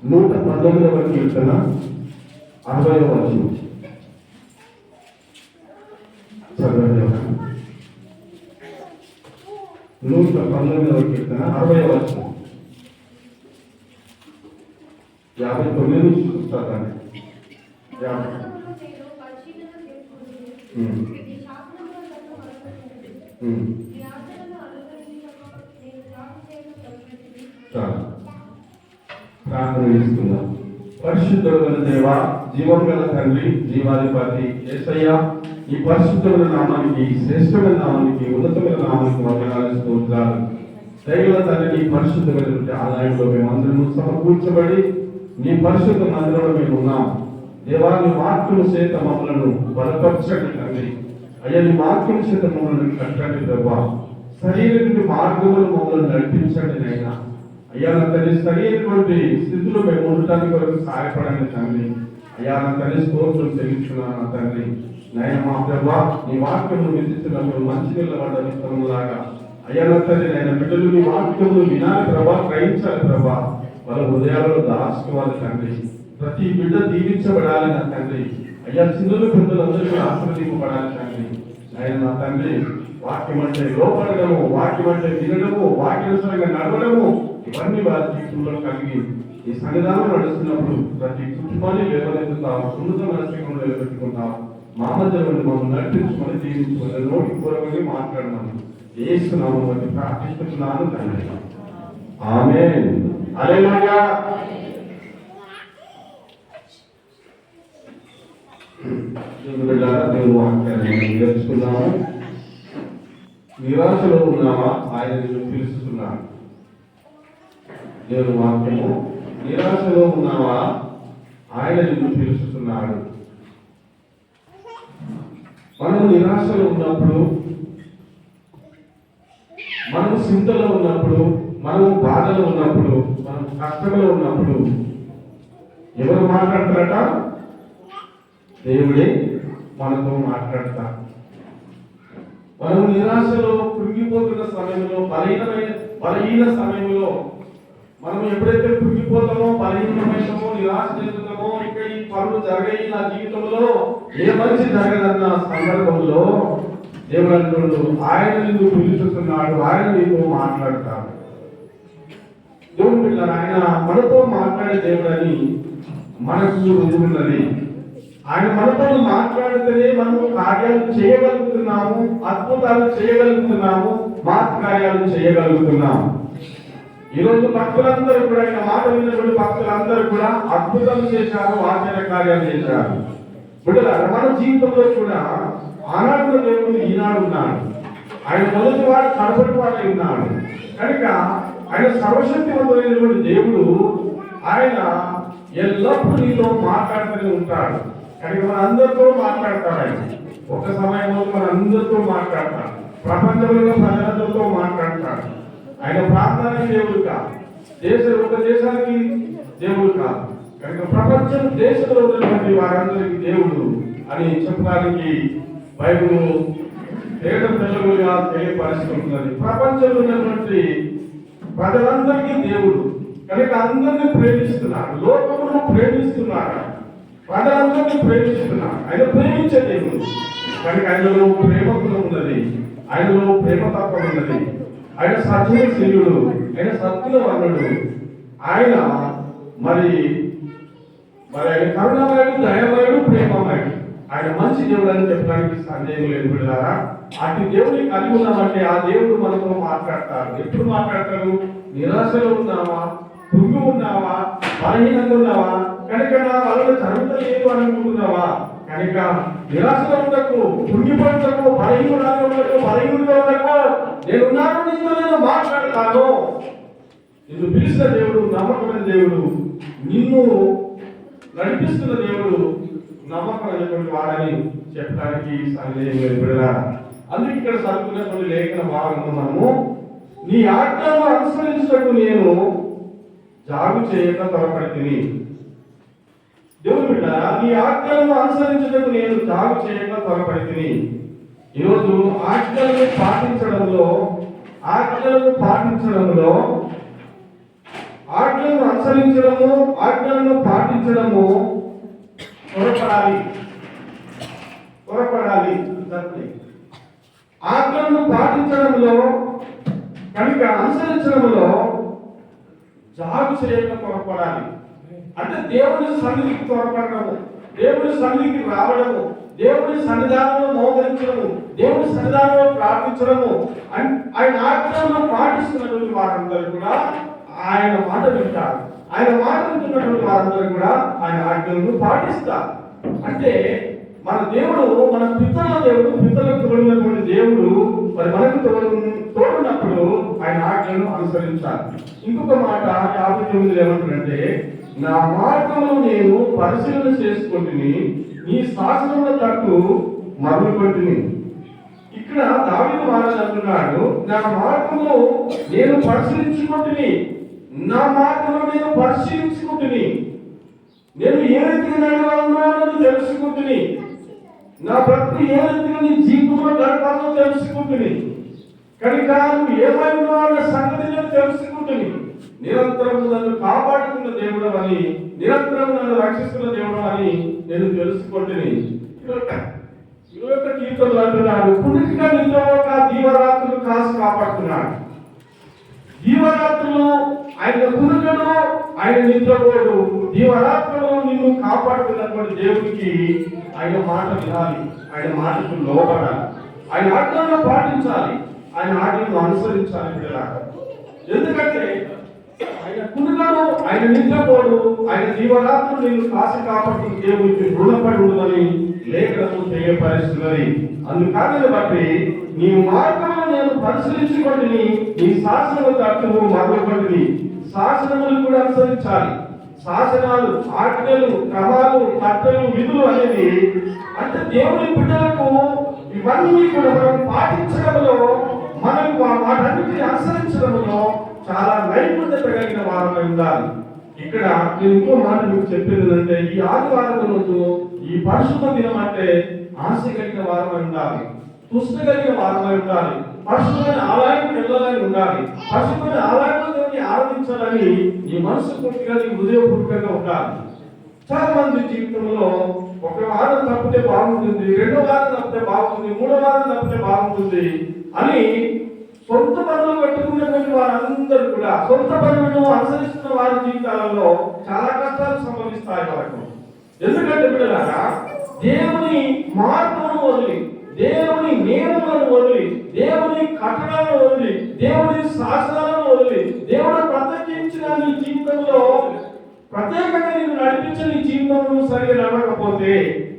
119వ కీర్తన 60వ వచనం చదవండి. 119వ కీర్తన 60వ వచనం 59 నుంచి చూస్తారండి. ప్రార్థన చేసుకుందాం. పరిశుద్ధుడైన దేవా, జీవం గల తండ్రి, జీవాధిపతి యేసయ్య, ఈ పరిశుద్ధమైన నామానికి, శ్రేష్టమైన నామానికి, ఉన్నతమైన నామానికి వందనాలు స్తోత్రాలు. దైవ తండ్రి, నీ పరిశుద్ధమైనటువంటి ఆలయంలో మేమందరము సమకూర్చబడి నీ పరిశుద్ధ మందిరంలో మేము ఉన్నాం. దేవా, నీ వాక్యము చేత మమ్మలను బలపరచండి తండ్రి. అయ్యా, నీ వాక్యము చేత మమ్మల్ని కట్టండి ప్రభా. సరైనటువంటి మార్గములు మమ్మల్ని నడిపించండి నైనా. అయ్యా, నా తండ్రి, సరైనటువంటి స్థితిలో మేము ఉండటానికి వరకు సహాయపడండి తండ్రి. అయ్యా, నా తండ్రి, స్తోత్రం చెల్లిస్తున్నాను తండ్రి. నాయన మా ప్రభా, నీ వాక్యమును విధిస్తున్నప్పుడు మంచి నిలబడ్డ స్థలంలాగా అయ్యా నా తండ్రి, నాయన బిడ్డలు నీ వాక్యమును వినాలి ప్రభా, గ్రహించాలి ప్రభా, వాళ్ళ హృదయాలలో దాచుకోవాలి తండ్రి. ప్రతి బిడ్డ దీవించబడాలి నా తండ్రి. అయ్యా, చిన్నలు పెద్దలందరూ ఆశీర్వదింపబడాలి తండ్రి. ఆయన నా తండ్రి, వాక్యం అంటే లోపడము, వాక్యం అంటే వినడము, వాక్యానుసారంగా నడవడము, ఇవన్నీ వారి జీవితంలో కలిగి ఈ సన్నిధానం నడుస్తున్నప్పుడు ప్రతి కుటుంబాన్ని లేవనెత్తుతాం, ఉన్నత మనస్సులో నిలబెట్టుకుంటాం. మా మధ్య మమ్మల్ని నడిపించుకొని జీవించుకొని నోటి పూర్వకంగా మాట్లాడినాము. ఏసునామమున బట్టి ప్రార్థిస్తున్నాను తండ్రి. ఆమేన్. హల్లెలూయా. దేవుని వాక్యాన్ని నేర్చుకున్నాము. నిరాశలో ఉన్నావా? ఆయన నిన్ను పిలుస్తున్నాడు. దేవుని వాక్యము, నిరాశలో ఉన్నావా? ఆయన నిన్ను పిలుస్తున్నాడు. మనం నిరాశలో ఉన్నప్పుడు, మనం చింతలో ఉన్నప్పుడు, మనం బాధలో ఉన్నప్పుడు, మనం కష్టంలో ఉన్నప్పుడు ఎవరు మాట్లాడతారట? దేవుడే మనతో మాట్లాడతా. మనం నిరాశలో కృంగిపోతున్న సమయంలో, బలహీన సమయంలో మనం ఎప్పుడైతే కృంగిపోతామో, బలహీనమైతామో, నిరాశ చెందుతామో, ఇక ఈ పనులు జరిగాయి నా జీవితంలో, ఏ మంచి జరగదన్న సందర్భంలో దేవుడు అంటున్నాడు, ఆయన నిన్ను పిలుస్తున్నాడు, ఆయన నీతో మాట్లాడతాడు. దేవుడు పిల్లలు, ఆయన మనతో మాట్లాడే దేవుడని మనకు రుజువున్నది. ఆయన మనతో మాట్లాడితేనే మనం కార్యాలు చేయగలుగుతున్నాము, అద్భుతాలు చేయగలుగుతున్నాము, కార్యాలు చేయగలుగుతున్నాము. ఈరోజు భక్తులందరూ కూడా, ఆయన మాట విన్నటువంటి భక్తులందరూ కూడా అద్భుతాలు చేశారు, ఆశ్చర్య కార్యాలు చేశారు. బిడ్డలారా, మన జీవితంలో కూడా ఆనాడు దేవుడు ఈనాడు ఉన్నాడు. ఆయన మొదటి వాడు కడపటి వాడే ఉన్నాడు. కనుక ఆయన సర్వశక్తివంతుడైనటువంటి దేవుడు, ఆయన ఎల్లప్పుడూ నీతో మాట్లాడుతూనే ఉంటాడు. కనుక మన అందరితో మాట్లాడతాడు. ఆయన ఒక సమయంలో మన అందరితో మాట్లాడతాడు. ప్రపంచంలో ప్రజలందరితో మాట్లాడతాడు. ఆయన ప్రాంతానికి దేవుడు కాదు, ఒక దేశానికి దేవుడు కాదు. కనుక ప్రపంచం దేశంలో ఉన్నటువంటి వారందరికీ దేవుడు అని చెప్పడానికి బైబిల్ తెల్లగా తెలియపరుచుకుంటున్నది. ప్రపంచంలో ఉన్నటువంటి ప్రజలందరికీ దేవుడు కనుక అందరినీ ప్రేమిస్తున్నాడు, లోకమును ప్రేమిస్తున్నాడు, ప్రజలందరినీ ప్రేమిస్తున్నాడు. ఆయన ప్రేమించే దేవుడు కనుక ఆయనలో ప్రేమకులు ఉన్నది, ఆయనలో ప్రేమతత్వం ఉన్నది. ఆయన సత్యశీలుడు, ఆయన సత్యవర్ణుడు, ఆయన మరి ఆయన కరుణామయుడు, దయామయుడు, ప్రేమమయుడు. ఆయన మంచి దేవుడు అని చెప్పడానికి సందేహం లేదు. బిడ్డలారా, అటు దేవుడిని కలిగి ఉన్నామంటే ఆ దేవుడు మనతో మాట్లాడతారు. ఎప్పుడు మాట్లాడతారు? నిరాశలో ఉన్నావా, కృంగి ఉన్నావా, బలహీనంగా ఉన్నావా, కనుక నా వలన జరుగుతలేదు అని అనుకుంటున్నావా? కనుక నిరాశలో ఉండకు, కృంగిపడటకు, బలహీనుడిగా ఉండకు. నేనున్నాను, నీతో నేను మాట్లాడతాను. నిన్ను పిలిచిన దేవుడు నమ్మకమైన దేవుడు, నిన్ను నడిపిస్తున్న దేవుడు నమ్మకమైనటువంటి వాడని చెప్పడానికి సందేహం లేదు. అందుకే ఇక్కడ చదువుకునే కొన్ని లేఖన భాగంలో మనము, నీ ఆజ్ఞను అనుసరించటకు నేను జాగు చేయక త్వరపడితిని. దేవుడు బిడ్డ, నీ ఆజ్ఞలను అనుసరించటకు నేను జాగు చేయక త్వరపడితిని. ఈరోజు ఆజ్ఞలను పాటించడంలో ఆజ్ఞలను అనుసరించడము, ఆజ్ఞలను పాటించడము త్వరపడాలి. ఆజ్ఞలను పాటించడంలో కనుక అనుసరించడంలో జాగు చేయక త్వరపడాలి. అంటే దేవుని సన్నిధికి త్వరపడము, దేవుని సన్నిధికి రావడము, దేవుని సన్నిధానంలో మోకరించడము, దేవుని సన్నిధానంలో ప్రార్థించడము, ఆయన ఆజ్ఞలను పాటిస్తున్నటువంటి వారందరూ కూడా ఆయన మాట వింటారు. ఆయన మాట వింటున్నటువంటి వారందరూ కూడా ఆయన ఆజ్ఞలను పాటిస్తారు. అంటే మన దేవుడు, మన పితరుల దేవుడు, పితరులకు తోడినటువంటి దేవుడు మరి మనకు తోడున్నప్పుడు ఆయన ఆజ్ఞలను అనుసరించాలి. ఇంకొక మాట 59 ఏమంటారంటే, నా మార్గమును నేను పరిశీలన చేసుకుంటుని, నీ శాసనముల తట్టు మరుగుకొంటిని. ఇక్కడ దావీదు మహారాజు అంటున్నాడు, నా మార్గమును నేను పరిశీలించుకుంటుని, నా మార్గమును నేను పరిశీలించుకుంటుని, నేను ఏ రీతిగా నడవాలో తెలుసుకుంటుని, నా బ్రతుకు ఏ రీతిగా నీ జీవితంలో గడపాలో తెలుసుకుంటుని, కనుక నువ్వు ఏమైనా అన్న సంగతి నేను తెలుసుకుంటుని, నిరంతరం నన్ను కాపాడుతున్న దేవుడు అని, నిరంతరం నన్ను రక్షిస్తున్న దేవుడు అని నేను తెలుసుకుంటుని. 21 కీర్తనలు అంటున్నాడు, పుణికిగా నిద్రపోక దీవరాత్రులు కాసి కాపాడుతున్నాడు. దీవరాత్రులు ఆయన పురుగడు, ఆయన నిద్రపోడు. దీవరాత్రులు నిన్ను కాపాడుతున్నటువంటి దేవుడికి ఆయన మాట వినాలి, ఆయన మాటకు లోబడాలి, ఆయన ఆజ్ఞలను పాటించాలి, ఆయన ఆజ్ఞలను అనుసరించాలి పిల్లలారా. ఎందుకంటే ఆయన పురుగడు, ఆయన నిద్రపోడు, ఆయన దీవరాత్రులు నిన్ను కాసి కాపాడుతున్న దేవుడికి రుణపడి ఉండదని లేఖనము తెలియపరుస్తున్నది. అందుకని బట్టి నీ మార్గమును నేను పరిశీలించుకొని, నీ శాసనముల తట్టు మరుగుకొంటిని. శాసనములు కూడా అనుసరించాలి. శాసనాలు, ఆజ్ఞలు, క్రమాలు, కట్టలు, విధులు అనేది అంటే దేవుని బిడ్డలకు ఇవన్నీ కూడా మనం పాటించడంలో, మనం వాటన్నిటిని అనుసరించడంలో చాలా నైపుణ్యత కలిగిన వారమై ఉండాలి. ఇక్కడ నేను ఇంకో మాట మీకు చెప్పేది ఏంటంటే, ఈ ఆదివారం రోజు, ఈ పరిశుద్ధ దినం అంటే ఆశ కలిగిన వారమై ఉండాలి, తుష్ట కలిగిన వారమై ఉండాలి, పరిశుద్ధమైన ఆలయానికి వెళ్ళాలని ఉండాలి, పరిశుద్ధమైన ఆలయంలో దేవుని ఆరాధించాలని ఈ మనసు పూర్తిగా, నీ హృదయపూర్వకంగా ఉండాలి. చాలా మంది జీవితంలో ఒక వారం తప్పితే బాగుంటుంది, 2వ వారం తప్పితే బాగుంటుంది, 3వ వారం తప్పితే బాగుంటుంది అని సొంత పనులు పెట్టుకున్నటువంటి వారందరూ కూడా, సొంత పనులను అనుసరిస్తున్న వారి జీవితాలలో చాలా కష్టాలు సంభవిస్తాయి వరకు. ఎందుకంటే బిడ్డలారా, దేవుని మార్గమును వదిలి, దేవుని నియమాలను వదిలి, దేవుని కట్టడాలను వదిలి, దేవుని శాసనాలను వదిలి, దేవుడు ప్రత్యేకించిన నీ జీవితంలో, ప్రత్యేకంగా నిన్ను నడిపించిన నీ జీవితంలో సరిగా నడవకపోతే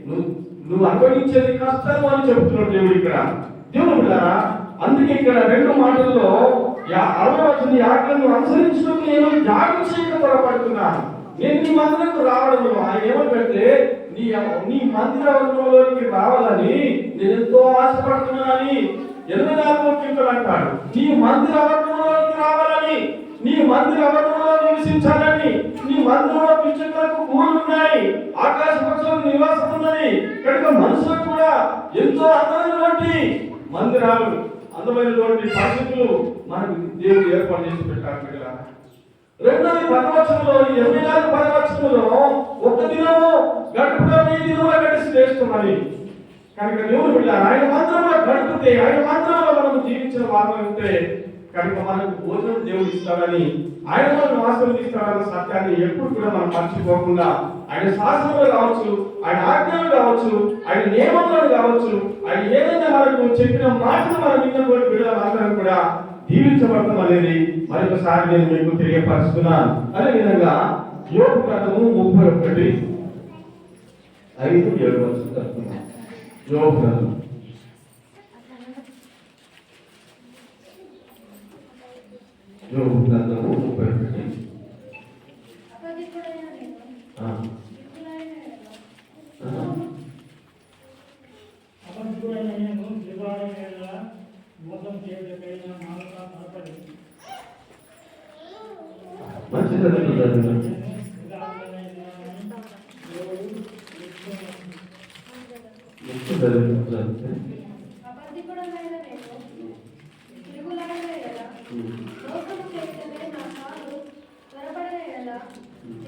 నువ్వు అనుభవించేది కష్టాలు అని చెబుతున్నాడు దేవుడు ఇక్కడ. దేవుడు బిడ్డలారా, అందుకే ఇక్కడ 2 మాటల్లో 60వ వచనం, ఆజ్ఞలను అనుసరించడం నేను జాగ్రత్త చేయక పొరపడుతున్నాను. నేను నీ మందిరకు రావడంలో ఆయన ఏమంటే, నీ మందిరంలోకి రావాలని నేను ఎంతో ఆశపడుతున్నానని 84వ కీర్తన అంటాడు. నీ మందిర ఆవరణలోకి రావాలని, నీ మందిర ఆవరణలో నివసించాలని, నీ మందిరంలో పిచ్చుకలకు గూళ్ళు ఉన్నాయి, ఆకాశ పక్షులకు నివాసం ఉన్నది. కనుక మనుషులకు కూడా ఎంతో అందమైనటువంటి మందిరాలు, అందమైనటువంటి పరిస్థితులు మనకు దేవుడు ఏర్పాటు చేసి పెట్టారు. రెండోది 10వ వచనంలో, 84 వచనంలో, ఒక దినము గడుపుగా 1000 దినముల కంటే శ్రేష్టమని. కనుక దేవుడు బిడ్డలారా, ఆయన మందిరంలో గడిపితే, ఆయన మందిరంలో మనం జీవించిన వారమై ఉంటే కనుక మనకు భోజనం దేవుడు ఇస్తాడని, ఆయన మనకు ఆశీర్వదిస్తాడన్న సత్యాన్ని ఎప్పుడు కూడా మనం మర్చిపోకుండా, ఆయన శాసనాలు కావచ్చు, ఆయన ఆజ్ఞలు కావచ్చు, ఆయన నియమాలు కావచ్చు, ఆయన ఏదైనా మనకు చెప్పిన మాటలు మనం విన్నటువంటి బిడ్డలందరం కూడా దీవించబడతాం అనేది మరొకసారి నేను మీకు తెలియపరుస్తున్నాను. అదేవిధంగా యోబు గ్రంథము 31:5-7 యోబు గ్రంథం 31. మంచి